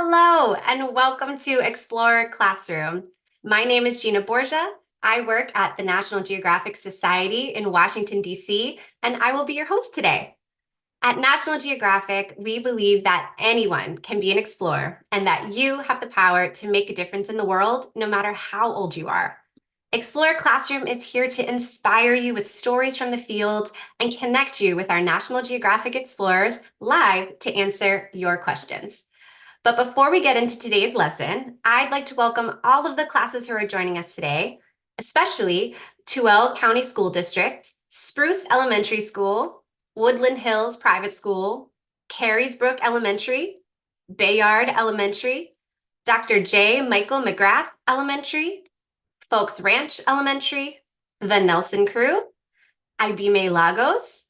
Hello, and welcome to Explore Classroom. My name is Gina Borgia. I work at the National Geographic Society in Washington, D.C., and I will be your host today. At National Geographic, we believe that anyone can be an explorer and that you have the power to make a difference in the world, no matter how old you are. Explore Classroom is here to inspire you with stories from the field and connect you with our National Geographic explorers live to answer your questions. But before we get into today's lesson, I'd like to welcome all of the classes who are joining us today, especially Tooele County School District, Spruce Elementary School, Woodland Hills Private School, Carysbrook Elementary, Bayard Elementary, Dr. J. Michael McGrath Elementary, Folks Ranch Elementary, the Nelson Crew, Ibime Lagos,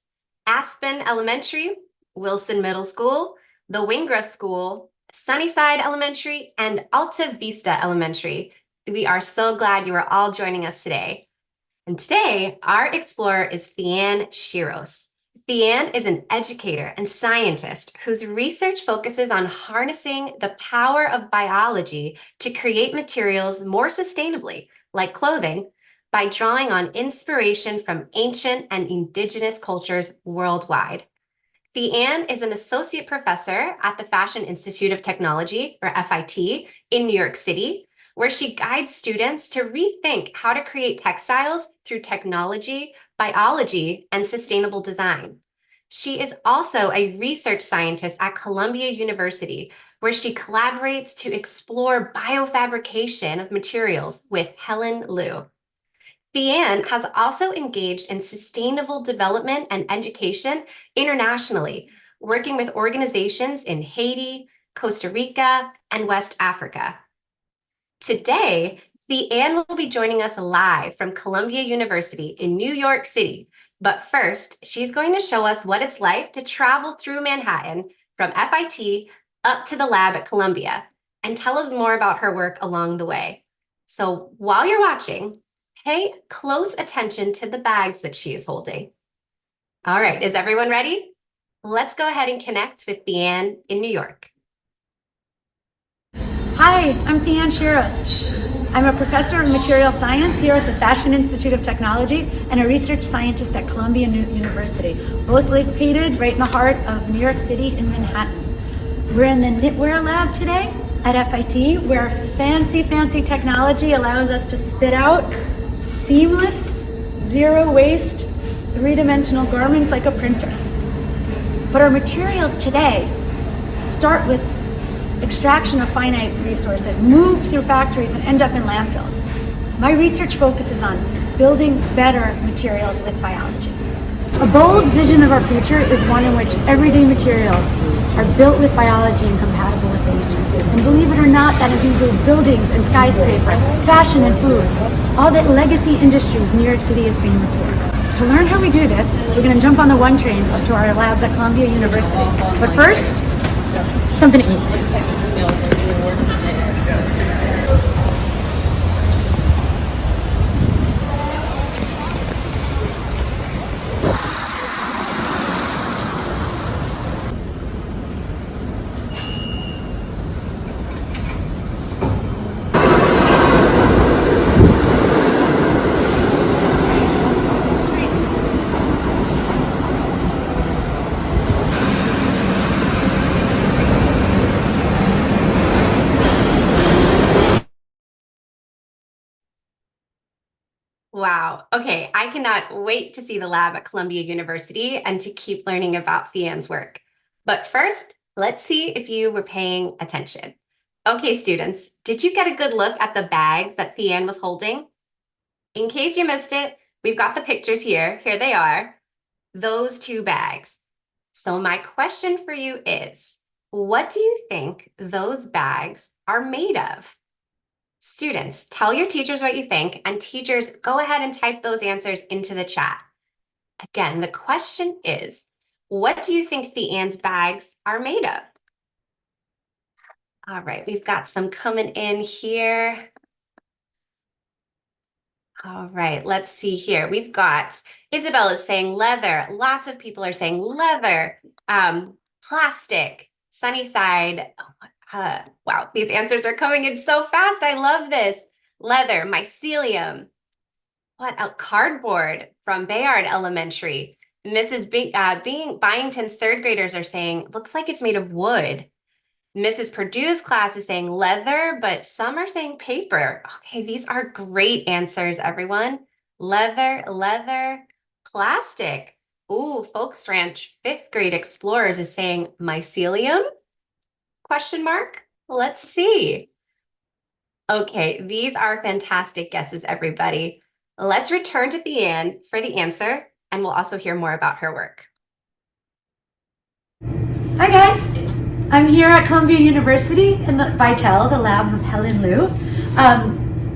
Aspen Elementary, Wilson Middle School, the Wingra School, Sunnyside Elementary, and Alta Vista Elementary. We are so glad you are all joining us today. And today, our explorer is Theanne Schiros. Theanne is an educator and scientist whose research focuses on harnessing the power of biology to create materials more sustainably, like clothing, by drawing on inspiration from ancient and indigenous cultures worldwide. Theanne is an associate professor at the Fashion Institute of Technology, or FIT, in New York City, where she guides students to rethink how to create textiles through technology, biology, and sustainable design. She is also a research scientist at Columbia University, where she collaborates to explore biofabrication of materials with Helen Liu. Theanne has also engaged in sustainable development and education internationally, working with organizations in Haiti, Costa Rica, and West Africa. Today, Theanne will be joining us live from Columbia University in New York City. But first, she's going to show us what it's like to travel through Manhattan from FIT up to the lab at Columbia and tell us more about her work along the way. So while you're watching, pay close attention to the bags that she is holding. All right, is everyone ready? Let's go ahead and connect with Theanne in New York. Hi, I'm Theanne Schiros. I'm a professor of material science here at the Fashion Institute of Technology and a research scientist at Columbia University, both located right in the heart of New York City in Manhattan. We're in the knitwear lab today at FIT, where fancy technology allows us to spit out seamless, zero waste, three-dimensional garments like a printer. But our materials today start with extraction of finite resources, move through factories and end up in landfills. My research focuses on building better materials with biology. A bold vision of our future is one in which everyday materials are built with biology and compatible with nature. And believe it or not, that includes buildings and skyscraper, fashion and food, all that legacy industries New York City is famous for. To learn how we do this, we're going to jump on the one train up to our labs at Columbia University. But first, something to eat. Wow. Okay, I cannot wait to see the lab at Columbia University and to keep learning about Theanne's work. But first, let's see if you were paying attention. Okay, students, did you get a good look at the bags that Theanne was holding? In case you missed it, we've got the pictures here. Here they are, those two bags. So my question for you is, what do you think those bags are made of? Students, tell your teachers what you think, and teachers, go ahead and type those answers into the chat. Again, the question is, what do you think Theanne's bags are made of? All right, we've got some coming in here. All right, let's see here. We've got Isabel is saying leather. Lots of people are saying leather, plastic, Sunnyside. Wow, these answers are coming in so fast. I love this. Leather, mycelium. What? Cardboard from Bayard Elementary. Byington's third graders are saying, looks like it's made of wood. Mrs. Purdue's class is saying leather, but some are saying paper. Okay, these are great answers, everyone. Leather, plastic. Ooh, Folks Ranch fifth grade explorers is saying mycelium? Question mark. Let's see. Okay, these are fantastic guesses, everybody. Let's return to Theanne for the answer, and we'll also hear more about her work. Hi guys, I'm here at Columbia University in the Vitel, the lab of Helen Liu,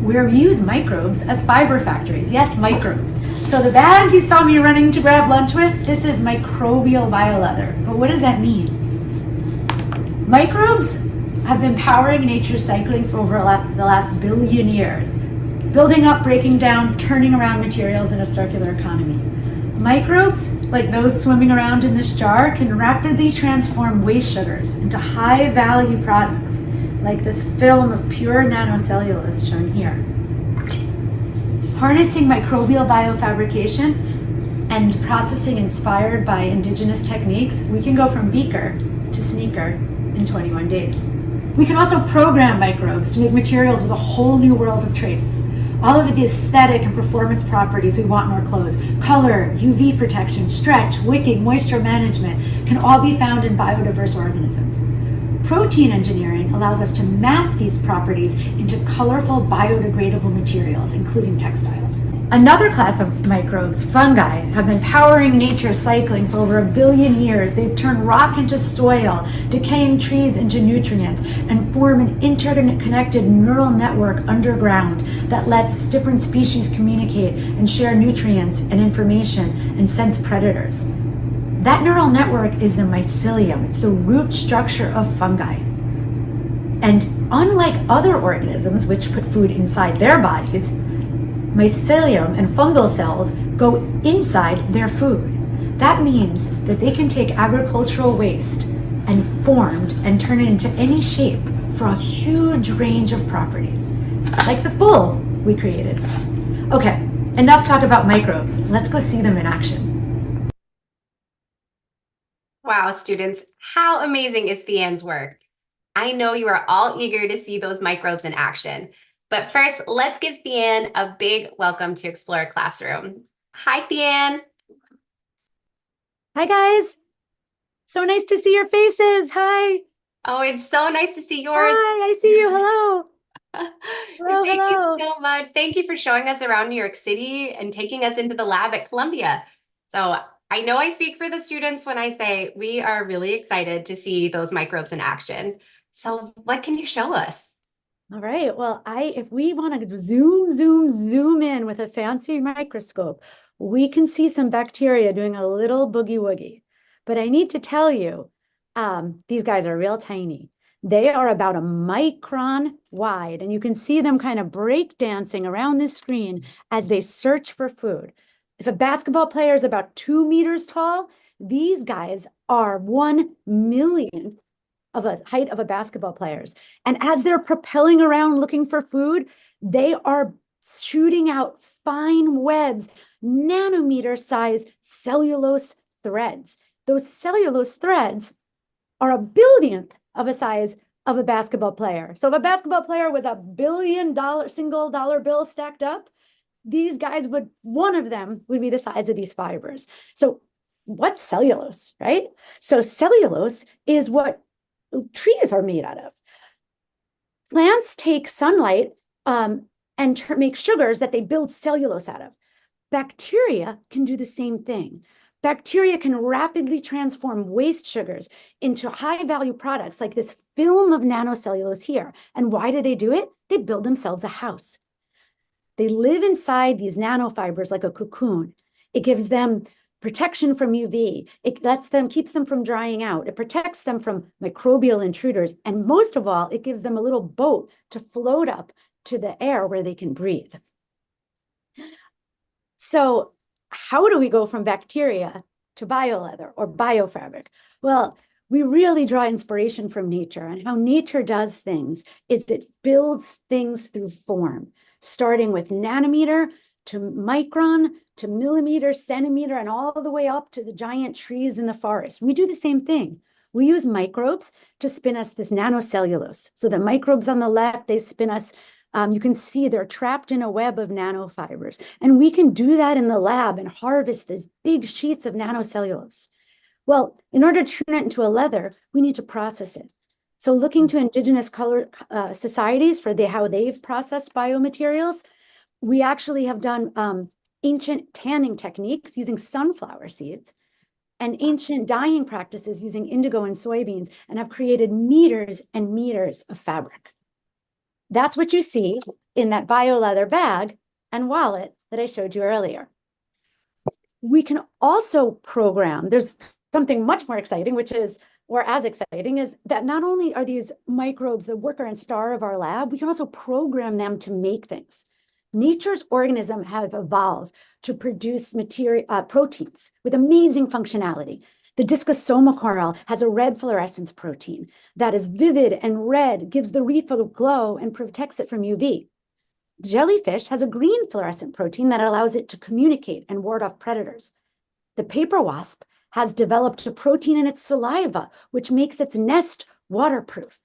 where we use microbes as fiber factories. Yes, microbes. So the bag you saw me running to grab lunch with, this is microbial bioleather. But what does that mean? Microbes have been powering nature's cycling for over the last billion years, building up, breaking down, turning around materials in a circular economy. Microbes, like those swimming around in this jar, can rapidly transform waste sugars into high-value products, like this film of pure nanocellulose shown here. Harnessing microbial biofabrication and processing inspired by indigenous techniques, we can go from beaker to sneaker in 21 days. We can also program microbes to make materials with a whole new world of traits. All of the aesthetic and performance properties we want in our clothes, color, UV protection, stretch, wicking, moisture management, can all be found in biodiverse organisms. Protein engineering allows us to map these properties into colorful biodegradable materials, including textiles. Another class of microbes, fungi, have been powering nature's cycling for over 1 billion years. They've turned rock into soil, decaying trees into nutrients, and form an interconnected neural network underground that lets different species communicate and share nutrients and information and sense predators. That neural network is the mycelium. It's the root structure of fungi. And unlike other organisms, which put food inside their bodies, mycelium and fungal cells go inside their food. That means that they can take agricultural waste and turn it into any shape for a huge range of properties, like this bowl we created. Okay, enough talk about microbes. Let's go see them in action. Wow, students, how amazing is Theanne's work? I know you are all eager to see those microbes in action. But first, let's give Theanne a big welcome to Explore Classroom. Hi, Theanne. Hi, guys. So nice to see your faces. Hi. Oh, it's so nice to see yours. Hi, I see you. Hello. Hello, Thank you hello. so much. Thank you for showing us around New York City and taking us into the lab at Columbia. So I know I speak for the students when I say we are really excited to see those microbes in action. So what can you show us? All right. Well, if we want to zoom in with a fancy microscope, we can see some bacteria doing a little boogie woogie. But I need to tell you, these guys are real tiny. They are about a micron wide, and you can see them kind of break dancing around this screen as they search for food. If a basketball player is about 2 meters tall, these guys are 1/1,000,000th of a height of a basketball player's. And as they're propelling around looking for food, they are shooting out fine webs, nanometer size cellulose threads. Those cellulose threads are 1/1000,000th of a size of a basketball player. So if a basketball player was $1 billion single dollar bill stacked up, these guys one of them would be the size of these fibers. So what's cellulose, right? So cellulose is what trees are made out of. Plants take sunlight and make sugars that they build cellulose out of. Bacteria can do the same thing. Bacteria can rapidly transform waste sugars into high-value products like this film of nanocellulose here. And why do they do it? They build themselves a house. They live inside these nanofibers like a cocoon. It gives them protection from UV. It keeps them from drying out. It protects them from microbial intruders. And most of all, it gives them a little boat to float up to the air where they can breathe. So how do we go from bacteria to bioleather or biofabric? Well, we really draw inspiration from nature, and how nature does things is it builds things through form, starting with nanometer to micron to millimeter, centimeter, and all the way up to the giant trees in the forest. We do the same thing. We use microbes to spin us this nanocellulose. So the microbes on the left, they spin us, you can see they're trapped in a web of nanofibers. And we can do that in the lab and harvest these big sheets of nanocellulose. Well, in order to turn it into a leather, we need to process it. So looking to indigenous societies for how they've processed biomaterials, we actually have done ancient tanning techniques using sunflower seeds and ancient dyeing practices using indigo and soybeans, and have created meters and meters of fabric. That's what you see in that bio leather bag and wallet that I showed you earlier. We can also program, there's something much more exciting, which is, or as exciting, is that not only are these microbes the worker and star of our lab, we can also program them to make things. Nature's organisms have evolved to produce proteins with amazing functionality. The discosoma coral has a red fluorescence protein that is vivid and red, gives the reef a glow and protects it from UV. Jellyfish has a green fluorescent protein that allows it to communicate and ward off predators. The paper wasp has developed a protein in its saliva, which makes its nest waterproof.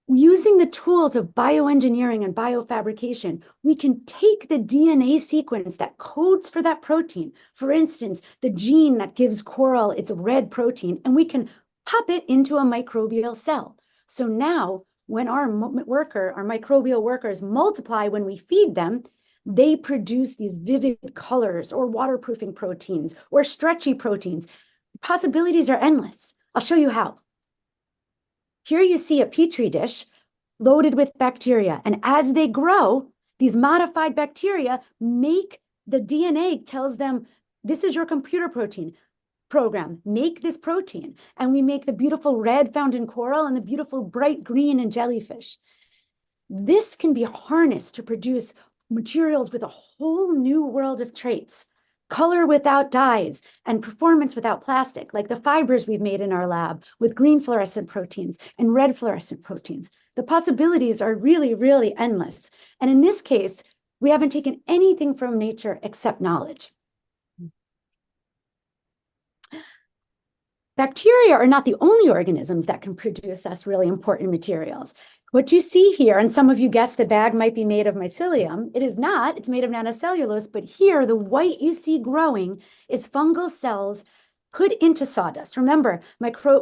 Using the tools of bioengineering and biofabrication, we can take the DNA sequence that codes for that protein, for instance, the gene that gives coral its red protein, and we can pop it into a microbial cell. So now, when our microbial workers multiply when we feed them, they produce these vivid colors or waterproofing proteins or stretchy proteins. Possibilities are endless. I'll show you how. Here you see a petri dish loaded with bacteria. And as they grow, these modified bacteria make the DNA tells them, this is your computer program, make this protein. And we make the beautiful red found in coral and the beautiful bright green in jellyfish. This can be harnessed to produce materials with a whole new world of traits. Color without dyes, and performance without plastic, like the fibers we've made in our lab with green fluorescent proteins and red fluorescent proteins. The possibilities are really, really endless. And in this case, we haven't taken anything from nature except knowledge. Bacteria are not the only organisms that can produce us really important materials. What you see here, and some of you guessed the bag might be made of mycelium. It is not. It's made of nanocellulose. But here, the white you see growing is fungal cells put into sawdust. Remember,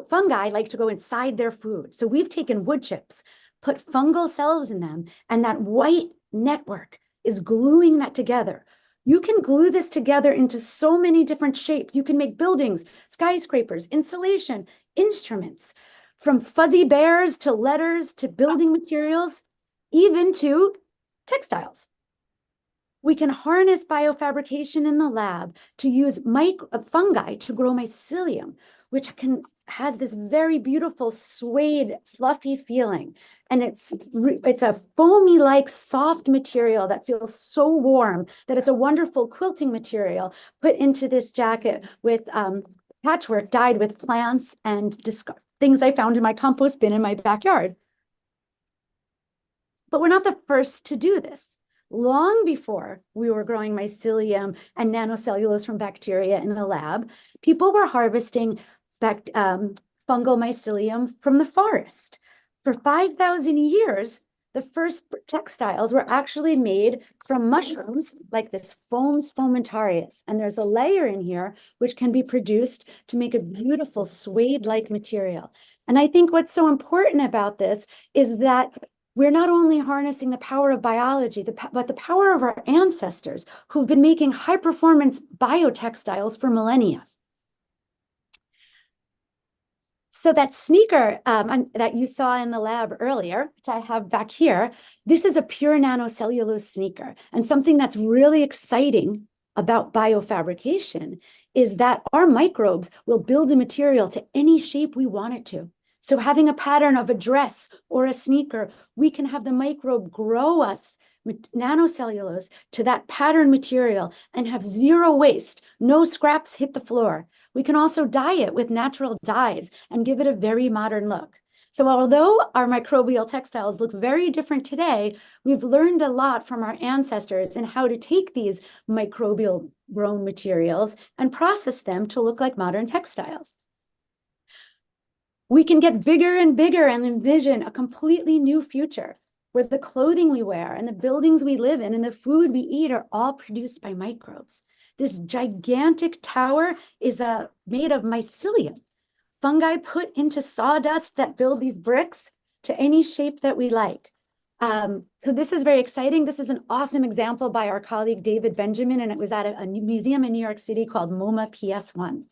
fungi like to go inside their food. So we've taken wood chips, put fungal cells in them, and that white network is gluing that together. You can glue this together into so many different shapes. You can make buildings, skyscrapers, insulation, instruments, from fuzzy bears to letters to building materials, even to textiles. We can harness biofabrication in the lab to use fungi to grow mycelium, which has this very beautiful suede, fluffy feeling. And it's a foamy-like soft material that feels so warm that it's a wonderful quilting material put into this jacket with patchwork dyed with plants and things I found in my compost bin in my backyard. But we're not the first to do this. Long before we were growing mycelium and nanocellulose from bacteria in the lab, people were harvesting fungal mycelium from the forest. For 5,000 years, the first textiles were actually made from mushrooms like this Fomes fomentarius. And there's a layer in here which can be produced to make a beautiful suede-like material. And I think what's so important about this is that we're not only harnessing the power of biology, but the power of our ancestors who've been making high-performance biotextiles for millennia. So that sneaker that you saw in the lab earlier, which I have back here, this is a pure nanocellulose sneaker. And something that's really exciting about biofabrication is that our microbes will build a material to any shape we want it to. So having a pattern of a dress or a sneaker, we can have the microbe grow us nanocellulose to that pattern material and have zero waste. No scraps hit the floor. We can also dye it with natural dyes and give it a very modern look. So although our microbial textiles look very different today, we've learned a lot from our ancestors in how to take these microbial grown materials and process them to look like modern textiles. We can get bigger and bigger and envision a completely new future where the clothing we wear and the buildings we live in and the food we eat are all produced by microbes. This gigantic tower is made of mycelium, fungi put into sawdust that build these bricks to any shape that we like. So this is very exciting. This is an awesome example by our colleague David Benjamin, and it was at a museum in New York City called MoMA PS1.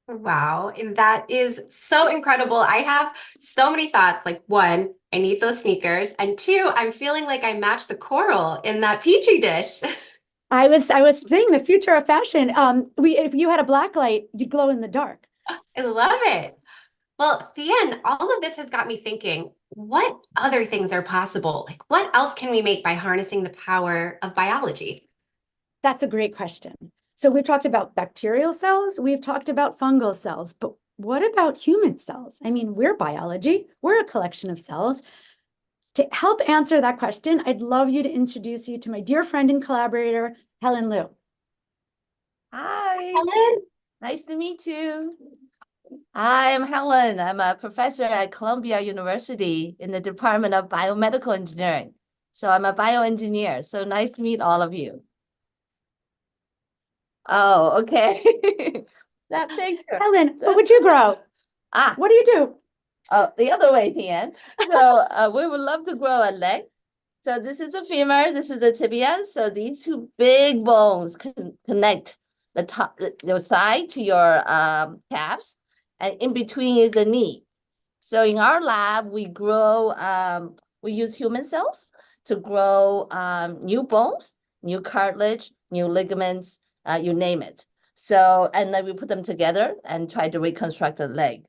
Wow, and that is so incredible. I have so many thoughts. Like, one, I need those sneakers, and two, I'm feeling like I match the coral in that petri dish. I was saying the future of fashion. If you had a black light, you'd glow in the dark. I love it. Well, Theanne, all of this has got me thinking, what other things are possible? Like, what else can we make by harnessing the power of biology? That's a great question. So we've talked about bacterial cells, we've talked about fungal cells, but what about human cells? I mean, we're biology, we're a collection of cells. To help answer that question, I'd love you to introduce you to my dear friend and collaborator, Helen Liu. Hi, Helen? nice to meet you. Hi, I'm Helen. I'm a professor at Columbia University in the Department of Biomedical Engineering. So I'm a bioengineer. So nice to meet all of you. Oh, okay. That picture. Helen, what would you grow? Ah, What do you do? oh, the other way, Theanne. So we would love to grow a leg. So this is the femur, this is the tibia. So these two big bones can connect the top, your thigh to your calves, and in between is the knee. So in our lab, we grow, we use human cells to grow new bones, new cartilage, new ligaments, you name it. So, and then we put them together and try to reconstruct the leg.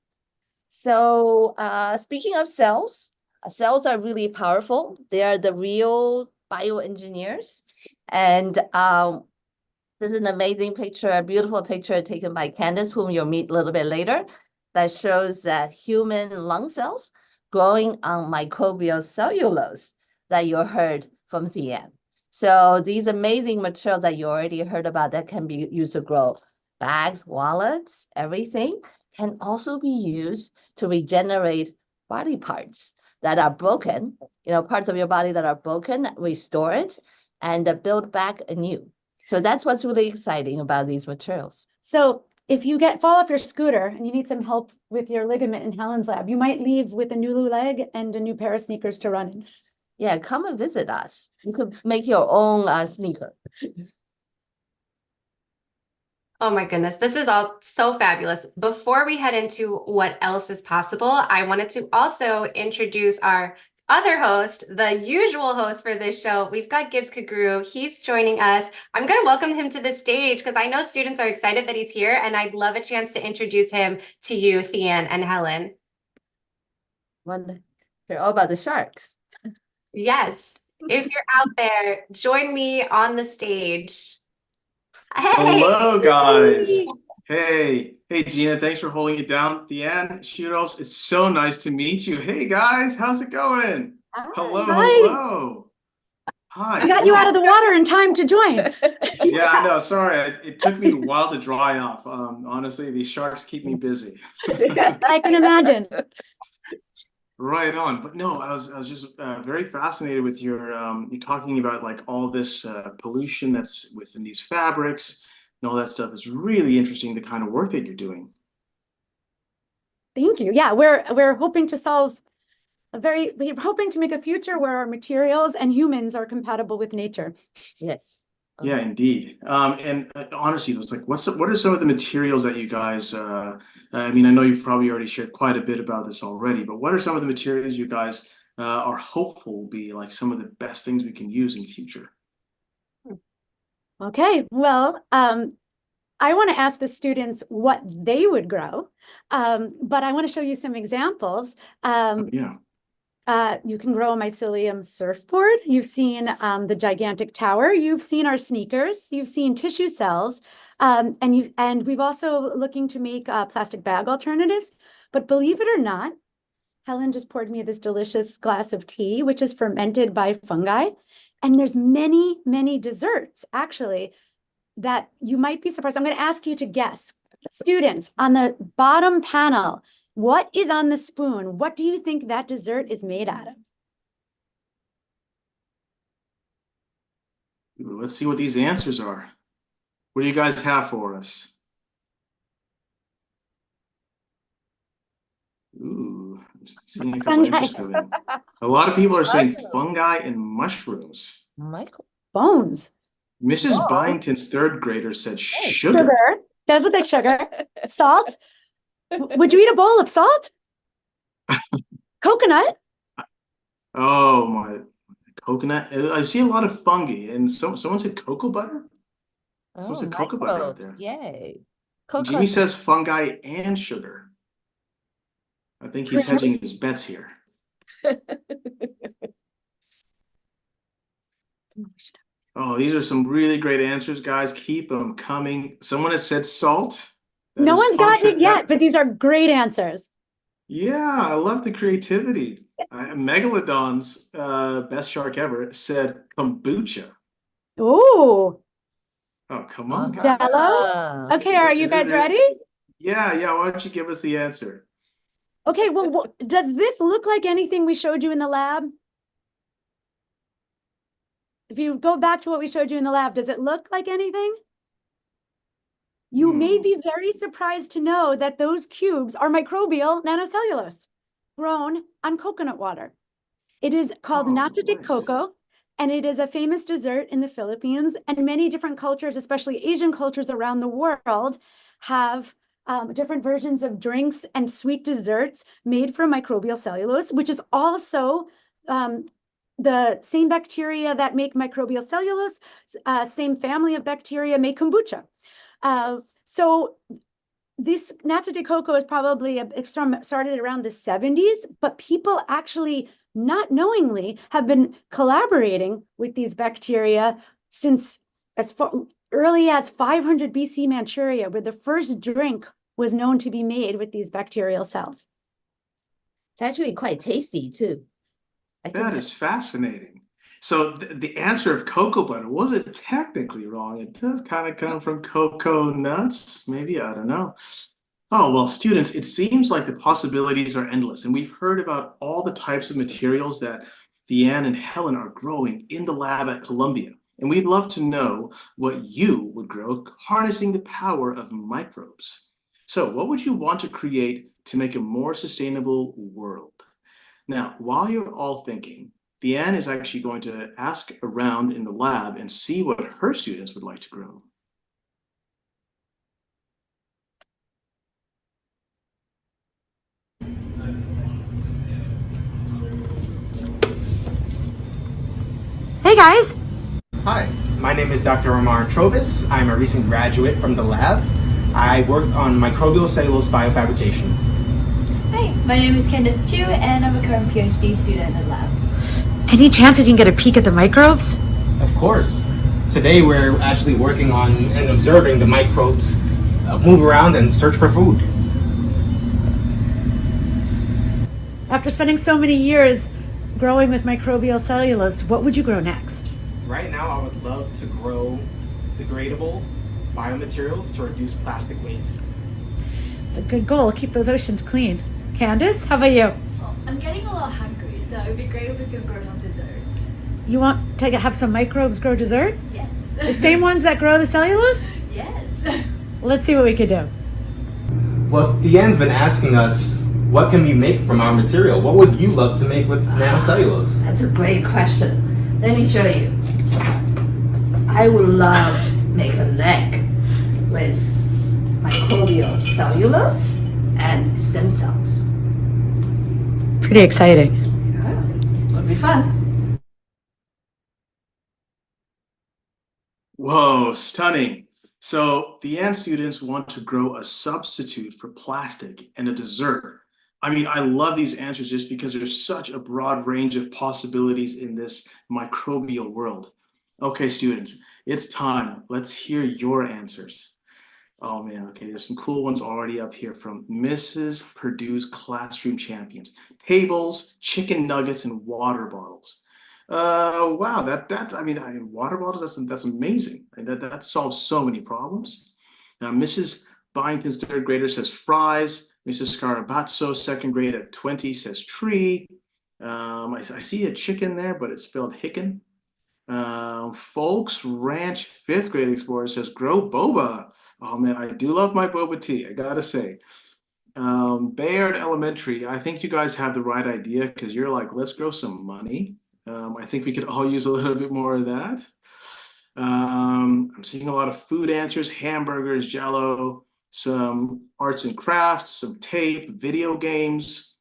So speaking of cells, cells are really powerful. They are the real bioengineers. And this is an amazing picture, a beautiful picture taken by Candace, whom you'll meet a little bit later, that shows that human lung cells growing on microbial cellulose that you heard from Theanne. So these amazing materials that you already heard about that can be used to grow bags, wallets, everything, can also be used to regenerate body parts that are broken, parts of your body that are broken, restore it, and build back anew. So that's what's really exciting about these materials. So if you fall off your scooter and you need some help with your ligament in Helen's lab, you might leave with a new leg and a new pair of sneakers to run in. Yeah, come and visit us. You could make your own sneaker. Oh my goodness, this is all so fabulous. Before we head into what else is possible, I wanted to also introduce our other host, the usual host for this show. We've got Gibbs Kagru. He's joining us. I'm going to welcome him to the stage because I know students are excited that he's here, and I'd love a chance to introduce him to you, Theanne and Helen. They're all about the sharks. Yes, if you're out there, join me on the stage. Hey. Hello, guys. Hey, Gina, thanks for holding it down. Theanne Schiros, it's so nice to meet you. Hey, guys, how's it going? Hi. Hello. Hi. I got you out of the water in time to join. Yeah, I know. Sorry, it took me a while to dry off. Honestly, these sharks keep me busy. I can imagine. Right on. But no, I was just very fascinated with you're talking about like all this pollution that's within these fabrics and all that stuff. It's really interesting, the kind of work that you're doing. Thank you. Yeah, we're hoping to solve we're hoping to make a future where our materials and humans are compatible with nature. Yes. Yeah, indeed. And honestly, it's like, what are some of the materials that you guys, I mean, I know you've probably already shared quite a bit about this already, but what are some of the materials you guys are hopeful will be like some of the best things we can use in future? Okay, well, I want to ask the students what they would grow, but I want to show you some examples. Yeah. You can grow a mycelium surfboard. You've seen the gigantic tower. You've seen our sneakers. You've seen tissue cells. And we've also looking to make plastic bag alternatives. But believe it or not, Helen just poured me this delicious glass of tea, which is fermented by fungi. And there's many, many desserts, actually, that you might be surprised. I'm going to ask you to guess. Students, on the bottom panel, what is on the spoon? What do you think that dessert is made out of? Let's see what these answers are. What do you guys have for us? Ooh, I'm seeing a couple answers come in. A lot of people are saying fungi and mushrooms. Michael. Bones. Mrs. Oh. Byington's third grader said sugar. Sugar. Does look like sugar. Salt. Would you eat a bowl of salt? Coconut. Oh my, coconut. I see a lot of fungi, and someone said cocoa butter. Someone said cocoa butter out there. Yay. Jimmy says fungi and sugar. I think he's hedging his bets here. Oh, these are some really great answers, guys. Keep them coming. Someone has said salt. No one's gotten it yet, but these are great answers. Yeah, I love the creativity. Megalodon's best shark ever said kombucha. Ooh. Oh, come on, guys. Jello? Okay, are you guys ready? Yeah. Why don't you give us the answer? Okay, well, does this look like anything we showed you in the lab? If you go back to what we showed you in the lab, does it look like anything? You may be very surprised to know that those cubes are microbial nanocellulose grown on coconut water. It is called nata de coco, and it is a famous dessert in the Philippines, and many different cultures, especially Asian cultures around the world, have different versions of drinks and sweet desserts made from microbial cellulose, which is also the same bacteria that make microbial cellulose, same family of bacteria make kombucha. So this nata de coco is probably started around the 70s, but people actually not knowingly have been collaborating with these bacteria since as far early as 500 BC Manchuria, where the first drink was known to be made with these bacterial cells. It's actually quite tasty too. That is fascinating. So the answer of cocoa butter wasn't technically wrong. It does kind of come from cocoa nuts. Maybe, I don't know. Oh, well, students, it seems like the possibilities are endless. And we've heard about all the types of materials that Theanne and Helen are growing in the lab at Columbia. And we'd love to know what you would grow harnessing the power of microbes. So what would you want to create to make a more sustainable world? Now, while you're all thinking, Theanne is actually going to ask around in the lab and see what her students would like to grow. Hey guys. Hi, my name is Dr. Omar Trovis. I'm a recent graduate from the lab. I worked on microbial cellulose biofabrication. Hi, my name is Candace Chu, and I'm a current PhD student in the lab. Any chance we can get a peek at the microbes? Of course. Today we're actually working on and observing the microbes move around and search for food. After spending so many years growing with microbial cellulose, what would you grow next? Right now I would love to grow degradable biomaterials to reduce plastic waste. It's a good goal. Keep those oceans clean. Candace, how about you? Well, I'm getting a little hungry, so it would be great if we could grow some desserts. You want to have some microbes grow dessert? Yes. The same ones that grow the cellulose? Yes. Let's see what we could do. Well, Theanne's been asking us, what can we make from our material? What would you love to make with nanocellulose? That's a great question. Let me show you. I would love to make a leg with microbial cellulose and stem cells. Pretty exciting. Yeah, would be fun. Whoa, stunning. So Theanne students want to grow a substitute for plastic and a dessert I mean, I love these answers just because there's such a broad range of possibilities in this microbial world. Okay, students, it's time. Let's hear your answers. Oh man, okay, there's some cool ones already up here from Mrs. Purdue's Classroom Champions. Tables, chicken nuggets, and water bottles. Wow, water bottles, that's amazing. And that solves so many problems. Now, Mrs. Byington's third grader says fries. Mrs. Scarabatzo, second grade at 20, says tree. I see a chicken there, but it's spelled hicken. Folks Ranch fifth grade explorer says grow boba. Oh man, I do love my boba tea, I gotta say. Bayard Elementary, I think you guys have the right idea because you're like, let's grow some money. I think we could all use a little bit more of that. I'm seeing a lot of food answers, hamburgers, jello, some arts and crafts, some tape, video games,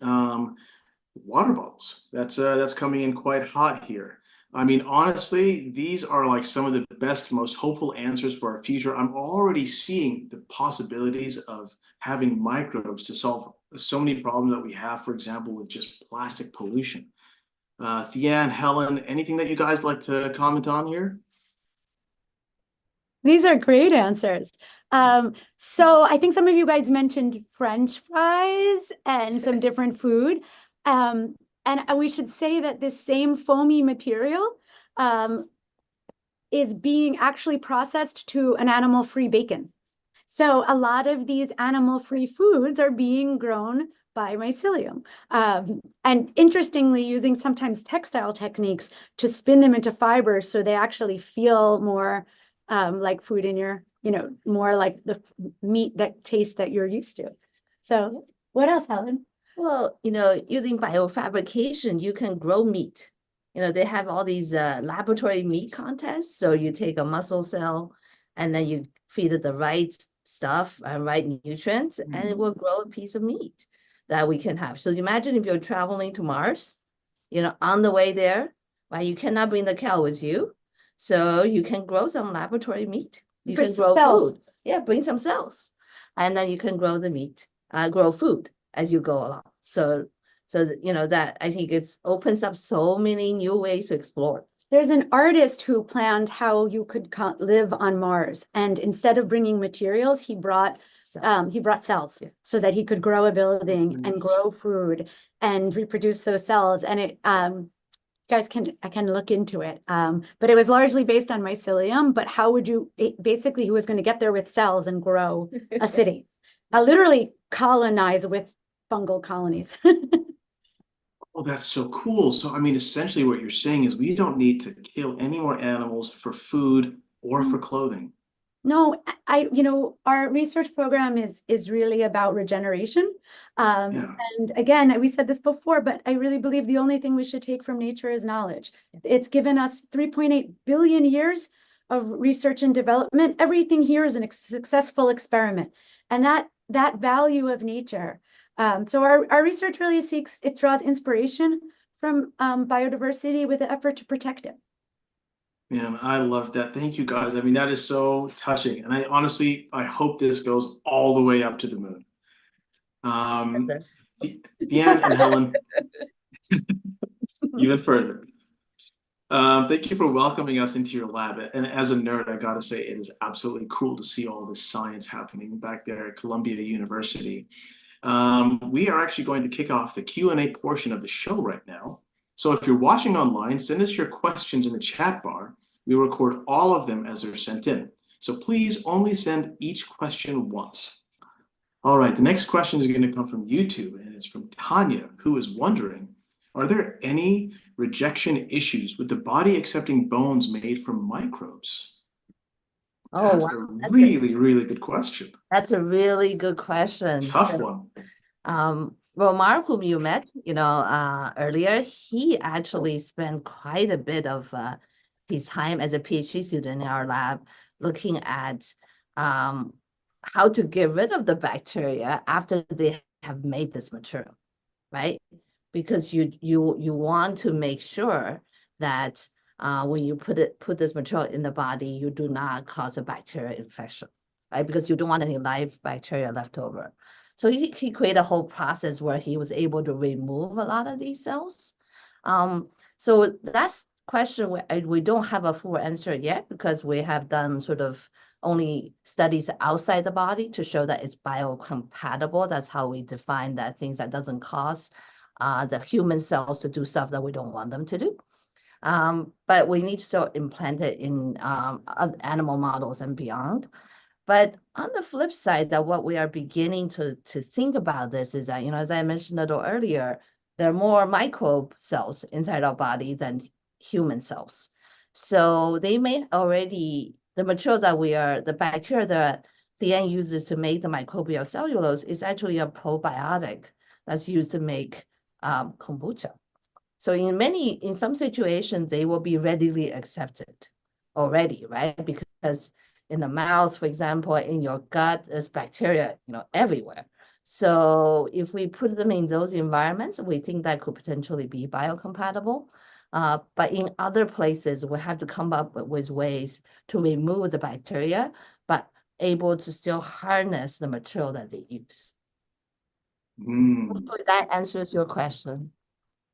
water bottles. That's coming in quite hot here. I mean, honestly, these are like some of the best, most hopeful answers for our future. I'm already seeing the possibilities of having microbes to solve so many problems that we have, for example, with just plastic pollution. Theanne, Helen, anything that you guys like to comment on here? These are great answers. So I think some of you guys mentioned French fries and some different food. And we should say that this same foamy material is being actually processed to an animal-free bacon. So a lot of these animal-free foods are being grown by mycelium. And interestingly, using sometimes textile techniques to spin them into fibers so they actually feel more like food in your, more like the meat that taste that you're used to. So what else, Helen? Well, using biofabrication, you can grow meat. They have all these laboratory meat contests. So you take a muscle cell and then you feed it the right stuff and right nutrients, and it will grow a piece of meat that we can have. So imagine if you're traveling to Mars, on the way there, right? You cannot bring the cow with you. So you can grow some laboratory meat. You can grow food. Yeah, bring some cells. And then you can grow the meat, grow food as you go along. So that I think it opens up so many new ways to explore. There's an artist who planned how you could live on Mars, and instead of bringing materials, he brought cells so that he could grow a building and grow food and reproduce those cells. And it guys I can look into it, but it was largely based on mycelium. But how would you basically he was going to get there with cells and grow a city, literally colonize with fungal colonies. Oh, that's so cool. So, I mean, essentially what you're saying is we don't need to kill any more animals for food or for clothing. No, our research program is really about regeneration. And again, we said this before, but I really believe the only thing we should take from nature is knowledge. It's given us 3.8 billion years of research and development. Everything here is a successful experiment. And that value of nature. So our research really draws inspiration from biodiversity with the effort to protect it. Man, I love that. Thank you guys. I mean, that is so touching. And I hope this goes all the way up to the moon. Theanne and Helen, even further. Thank you for welcoming us into your lab. And as a nerd, I gotta say, it is absolutely cool to see all this science happening back there at Columbia University. We are actually going to kick off the Q&A portion of the show right now. So if you're watching online, send us your questions in the chat bar. We record all of them as they're sent in. So please only send each question once. All right, the next question is going to come from YouTube, and it's from Tanya, who is wondering, are there any rejection issues with the body accepting bones made from microbes? Oh, That's wow. a really good question. That's a really good question. Tough one. Romar, whom you met, earlier, he actually spent quite a bit of his time as a PhD student in our lab looking at how to get rid of the bacteria after they have made this material, right? Because you want to make sure that when you put this material in the body, you do not cause a bacterial infection, right? Because you don't want any live bacteria left over. So he created a whole process where he was able to remove a lot of these cells. So that's question we don't have a full answer yet, because we have done sort of only studies outside the body to show that it's biocompatible. That's how we define that things that doesn't cause the human cells to do stuff that we don't want them to do. But we need to still implant it in animal models and beyond. But on the flip side, that what we are beginning to think about this is that, as I mentioned a little earlier, there are more microbe cells inside our body than human cells. So they may already, the material the bacteria that Theanne uses to make the microbial cellulose is actually a probiotic that's used to make kombucha. So in some situations, they will be readily accepted already, right? Because in the mouth, for example, in your gut, there's bacteria, everywhere. So if we put them in those environments, we think that could potentially be biocompatible. But in other places, we have to come up with ways to remove the bacteria, but able to still harness the material that they use. Hopefully that answers your question.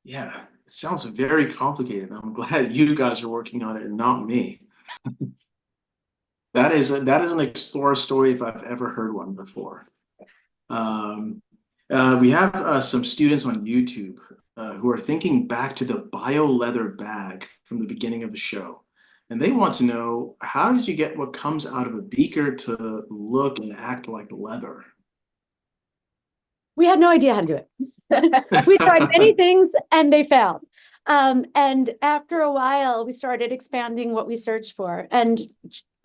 Yeah, it sounds very complicated. I'm glad you guys are working on it and not me. That is an explorer story if I've ever heard one before. We have some students on YouTube who are thinking back to the bio leather bag from the beginning of the show. And they want to know, how did you get what comes out of a beaker to look and act like leather? We had no idea how to do it. We tried many things and they failed. And after a while, we started expanding what we searched for. And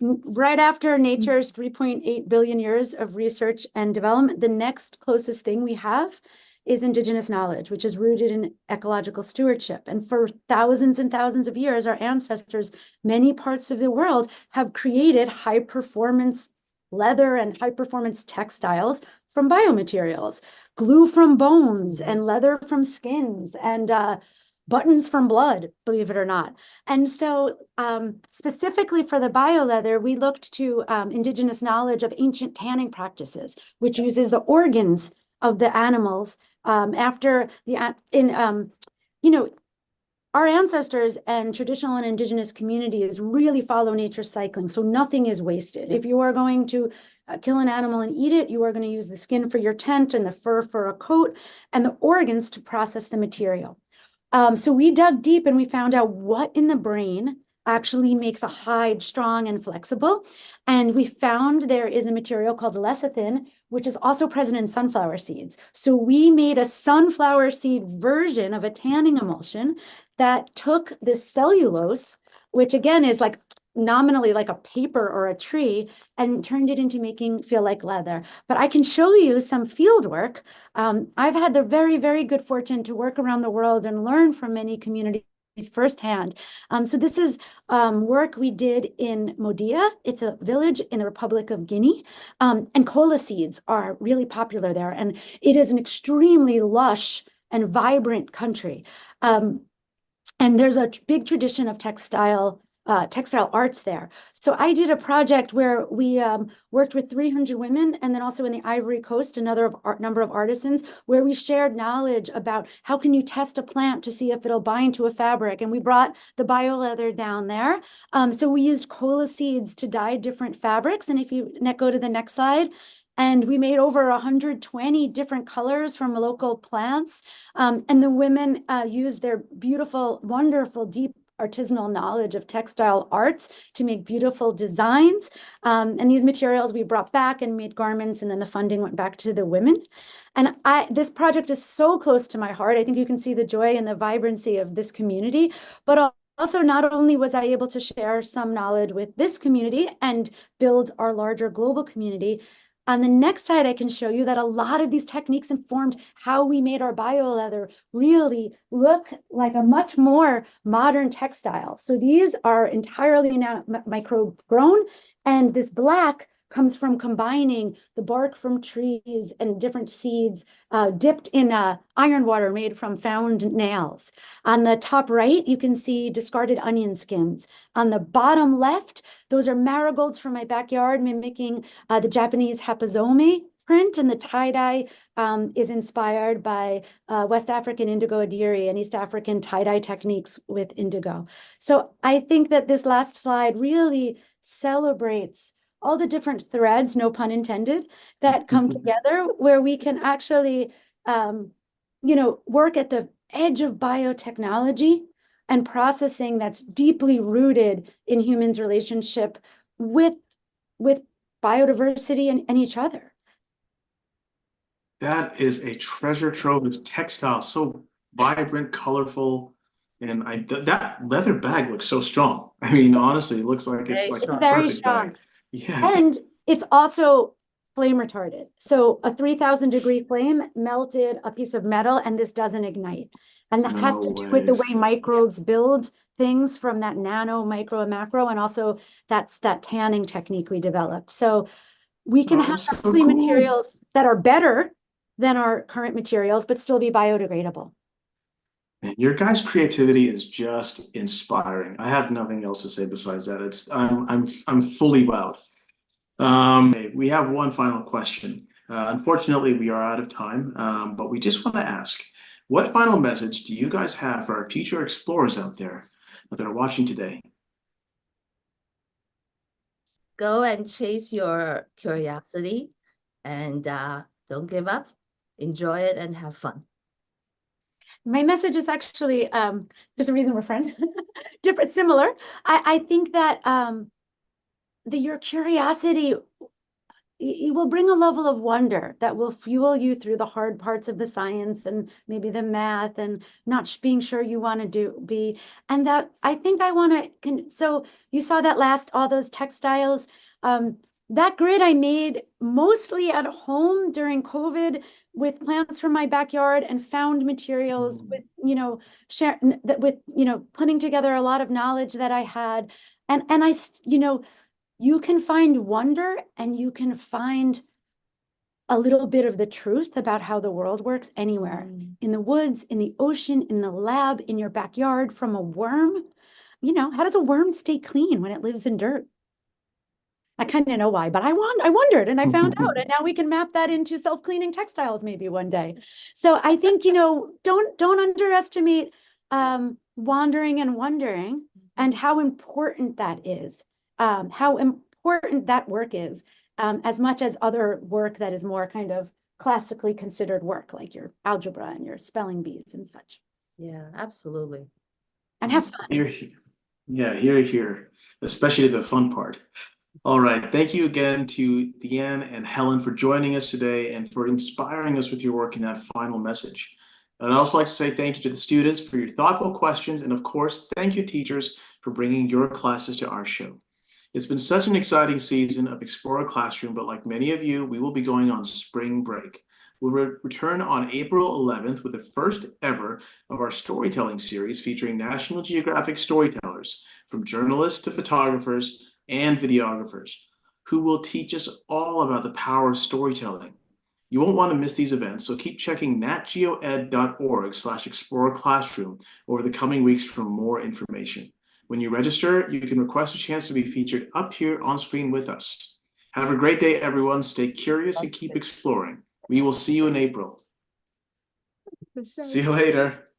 right after nature's 3.8 billion years of research and development, the next closest thing we have is indigenous knowledge, which is rooted in ecological stewardship. And for thousands and thousands of years, our ancestors, many parts of the world, have created high-performance leather and high-performance textiles from biomaterials, glue from bones and leather from skins and buttons from blood, believe it or not. And so specifically for the bioleather, we looked to indigenous knowledge of ancient tanning practices, which uses the organs of the animals our ancestors and traditional and indigenous communities really follow nature's cycling, so nothing is wasted. If you are going to kill an animal and eat it, you are going to use the skin for your tent and the fur for a coat and the organs to process the material. So we dug deep and we found out what in the brain actually makes a hide strong and flexible. And we found there is a material called lecithin, which is also present in sunflower seeds. So we made a sunflower seed version of a tanning emulsion that took this cellulose, which again is like nominally like a paper or a tree, and turned it into making feel like leather. But I can show you some field work. I've had the very, very good fortune to work around the world and learn from many communities firsthand. So this is work we did in Modia. It's a village in the Republic of Guinea. And cola seeds are really popular there. And it is an extremely lush and vibrant country. And there's a big tradition of textile arts there. So I did a project where we worked with 300 women, and then also in the Ivory Coast, another number of artisans, where we shared knowledge about how can you test a plant to see if it'll bind to a fabric. And we brought the bioleather down there. So we used cola seeds to dye different fabrics. And if you go to the next slide, and we made over 120 different colors from local plants. And the women used their beautiful, wonderful, deep artisanal knowledge of textile arts to make beautiful designs. And these materials we brought back and made garments, and then the funding went back to the women. And this project is so close to my heart. I think you can see the joy and the vibrancy of this community, but also not only was I able to share some knowledge with this community and build our larger global community. On the next slide, I can show you that a lot of these techniques informed how we made our bioleather really look like a much more modern textile. So these are entirely now microbe grown, and this black comes from combining the bark from trees and different seeds dipped in iron water made from found nails. On the top right, you can see discarded onion skins. On the bottom left, those are marigolds from my backyard, mimicking the Japanese hapazomi print and the tie-dye is inspired by West African indigo adiri and East African tie-dye techniques with indigo. So I think that this last slide really celebrates all the different threads, no pun intended, that come together where we can actually, work at the edge of biotechnology and processing that's deeply rooted in humans' relationship with biodiversity and each other. That is a treasure trove of textiles, so vibrant, colorful, and that leather bag looks so strong. I mean, honestly, it looks like it's like a very perfect strong. bag. Yeah. And it's also flame retardant. So a 3,000-degree flame melted a piece of metal, and this doesn't ignite. And that has to do with the way microbes build things from that nano, micro, and macro, and also that's that tanning technique we developed. So we can have materials that are better than our current materials, but still be biodegradable. Man, your guys' creativity is just inspiring. I have nothing else to say besides that. I'm fully wowed. We have one final question. Unfortunately, we are out of time, but we just want to ask, what final message do you guys have for our future explorers out there that are watching today? Go and chase your curiosity and don't give up. Enjoy it and have fun. My message is actually there's a reason we're friends. Different, similar. I think that your curiosity, it will bring a level of wonder that will fuel you through the hard parts of the science and maybe the math and not being sure you want to be. And that I think I want to. So you saw that all those textiles. That grid I made mostly at home during COVID with plants from my backyard and found materials with, putting together a lot of knowledge that I had. And you can find wonder and you can find a little bit of the truth about how the world works anywhere, in the woods, in the ocean, in the lab, in your backyard, from a worm. How does a worm stay clean when it lives in dirt? I kind of know why, but I wondered and I found out, and now we can map that into self-cleaning textiles maybe one day. So I think, don't underestimate wandering and wondering and how important that is, how important that work is, as much as other work that is more kind of classically considered work, like your algebra and your spelling bees and such. Yeah, absolutely. And have fun. Yeah, here, especially the fun part. All right. Thank you again to Theanne and Helen for joining us today and for inspiring us with your work in that final message. And I'd also like to say thank you to the students for your thoughtful questions. And of course, thank you, teachers, for bringing your classes to our show. It's been such an exciting season of Explore Classroom, but like many of you, we will be going on spring break. We'll return on April 11th with the first ever of our storytelling series featuring National Geographic storytellers, from journalists to photographers and videographers, who will teach us all about the power of storytelling. You won't want to miss these events, so keep checking natgeoed.org/explorerclassroom over the coming weeks for more information. When you register, you can request a chance to be featured up here on screen with us. Have a great day, everyone. Stay curious and keep exploring. We will see you in April. See you later.